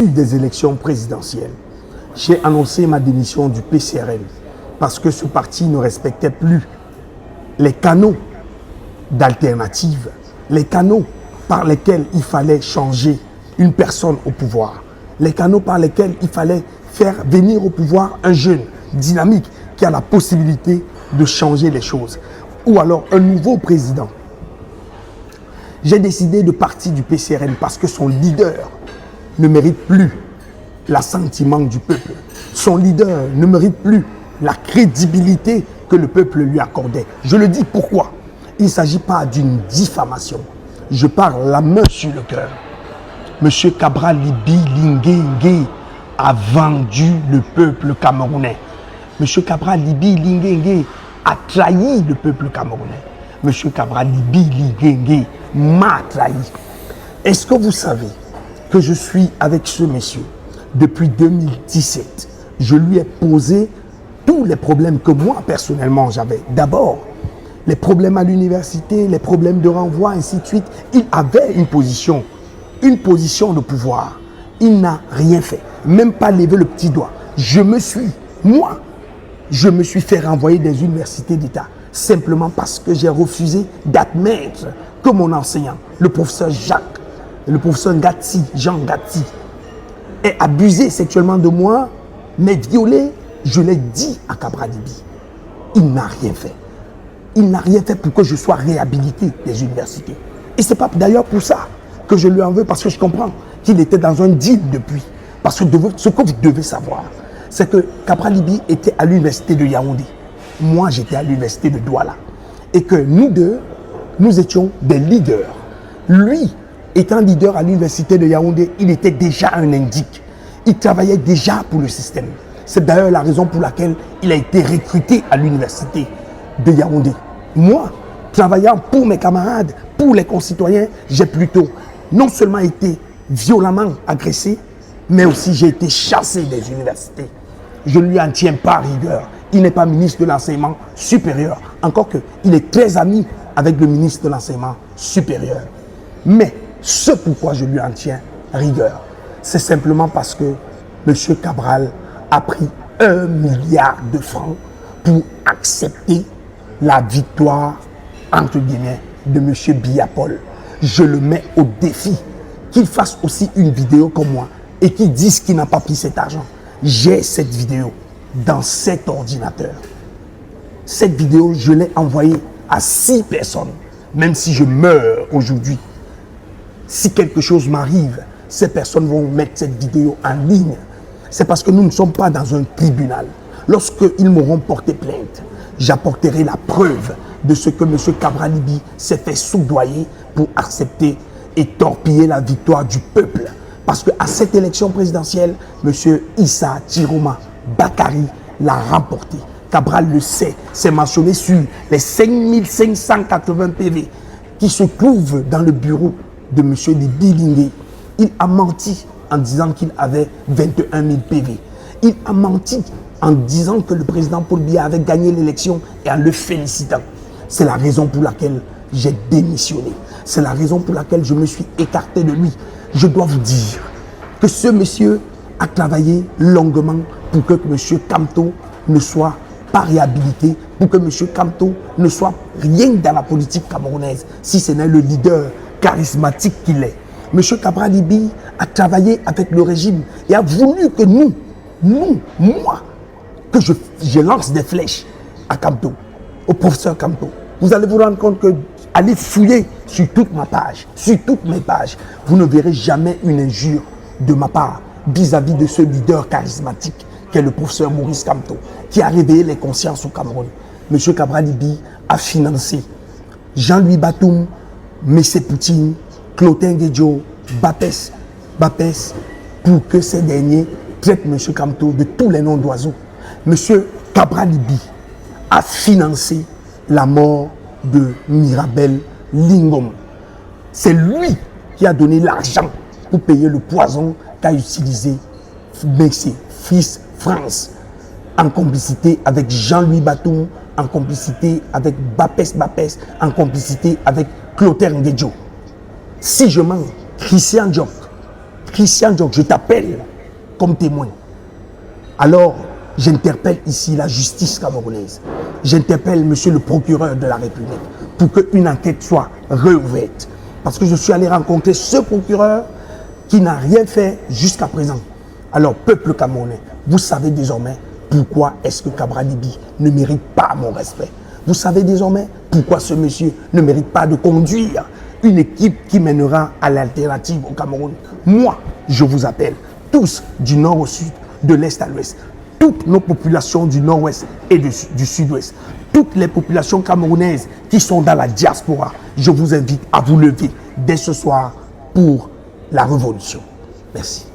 Des élections présidentielles, j'ai annoncé ma démission du PCRN parce que ce parti ne respectait plus les canaux d'alternative, les canaux par lesquels il fallait changer une personne au pouvoir, les canaux par lesquels il fallait faire venir au pouvoir un jeune dynamique qui a la possibilité de changer les choses, ou alors un nouveau président. J'ai décidé de partir du PCRN parce que son leader ne mérite plus l'assentiment du peuple. Son leader ne mérite plus la crédibilité que le peuple lui accordait. Je le dis pourquoi. Il ne s'agit pas d'une diffamation. Je parle la main sur le cœur. Monsieur Cabral Libi Lingué a vendu le peuple camerounais. Monsieur Cabral Libi Lingué a trahi le peuple camerounais. Monsieur Cabral Libi Lingué m'a trahi. Est-ce que vous savez que je suis avec ce monsieur depuis 2017? Je lui ai posé tous les problèmes que moi personnellement j'avais. D'abord, les problèmes à l'université, les problèmes de renvoi, ainsi de suite. Il avait une position de pouvoir. Il n'a rien fait, même pas levé le petit doigt. Je me suis fait renvoyer des universités d'État simplement parce que j'ai refusé d'admettre que mon enseignant, le professeur Jean Gatti, ait abusé sexuellement de moi, m'ait violé. Je l'ai dit à Cabral Libi. Il n'a rien fait. Il n'a rien fait pour que je sois réhabilité des universités. Et ce n'est pas d'ailleurs pour ça que je lui en veux, parce que je comprends qu'il était dans un deal depuis. Parce que ce que vous devez savoir, c'est que Cabral Libi était à l'université de Yaoundé. Moi, j'étais à l'université de Douala. Et que nous deux, nous étions des leaders. Lui, étant leader à l'université de Yaoundé, il était déjà un indique. Il travaillait déjà pour le système. C'est d'ailleurs la raison pour laquelle il a été recruté à l'université de Yaoundé. Moi, travaillant pour mes camarades, pour les concitoyens, j'ai plutôt non seulement été violemment agressé, mais aussi j'ai été chassé des universités. Je ne lui en tiens pas rigueur. Il n'est pas ministre de l'enseignement supérieur. Encore qu'il est très ami avec le ministre de l'enseignement supérieur. Mais ce pourquoi je lui en tiens rigueur, c'est simplement parce que M. Cabral a pris 1 milliard de francs pour accepter la victoire, entre guillemets, de M. Biya-Paul. Je le mets au défi qu'il fasse aussi une vidéo comme moi et qu'il dise qu'il n'a pas pris cet argent. J'ai cette vidéo dans cet ordinateur. Cette vidéo, je l'ai envoyée à 6 personnes. Même si je meurs aujourd'hui, si quelque chose m'arrive, ces personnes vont mettre cette vidéo en ligne. C'est parce que nous ne sommes pas dans un tribunal. Lorsqu'ils m'auront porté plainte, j'apporterai la preuve de ce que M. Cabral Libi s'est fait soudoyer pour accepter et torpiller la victoire du peuple. Parce qu'à cette élection présidentielle, M. Issa Chiroma Bakari l'a remporté. Cabral le sait, c'est mentionné sur les 5580 PV qui se trouvent dans le bureau de M. Libi Lingué. Il a menti en disant qu'il avait 21 000 PV. Il a menti en disant que le président Paul Biya avait gagné l'élection et en le félicitant. C'est la raison pour laquelle j'ai démissionné. C'est la raison pour laquelle je me suis écarté de lui. Je dois vous dire que ce monsieur a travaillé longuement pour que M. Kamto ne soit pas réhabilité, pour que M. Kamto ne soit rien dans la politique camerounaise, si ce n'est le leader charismatique qu'il est. M. Cabral Libi a travaillé avec le régime et a voulu que moi, que je lance des flèches à Kamto, au professeur Kamto. Vous allez vous rendre compte que, allez fouiller sur toute ma page, sur toutes mes pages, vous ne verrez jamais une injure de ma part vis-à-vis de ce leader charismatique qu'est le professeur Maurice Kamto, qui a réveillé les consciences au Cameroun. M. Cabral Libi a financé Jean-Louis Batoum, Messé Poutine, Clotin Guedjo, Bapes, pour que ces derniers traitent M. Kamto de tous les noms d'oiseaux. M. Cabral Libi a financé la mort de Mirabel Lingom. C'est lui qui a donné l'argent pour payer le poison qu'a utilisé Messé, fils France, en complicité avec Jean-Louis Batoum, en complicité avec Bapes, en complicité avec Clotaire Nguedjo. Si je mens, Christian Diop, Christian Dior, je t'appelle comme témoin. Alors, j'interpelle ici la justice camerounaise. J'interpelle monsieur le procureur de la République pour qu'une enquête soit réouverte. Parce que je suis allé rencontrer ce procureur qui n'a rien fait jusqu'à présent. Alors, peuple camerounais, vous savez désormais pourquoi est-ce que Cabra Libi ne mérite pas mon respect. Vous savez désormais pourquoi ce monsieur ne mérite pas de conduire une équipe qui mènera à l'alternative au Cameroun. Moi, je vous appelle, tous du nord au sud, de l'est à l'ouest, toutes nos populations du nord-ouest et du sud-ouest, toutes les populations camerounaises qui sont dans la diaspora, je vous invite à vous lever dès ce soir pour la révolution. Merci.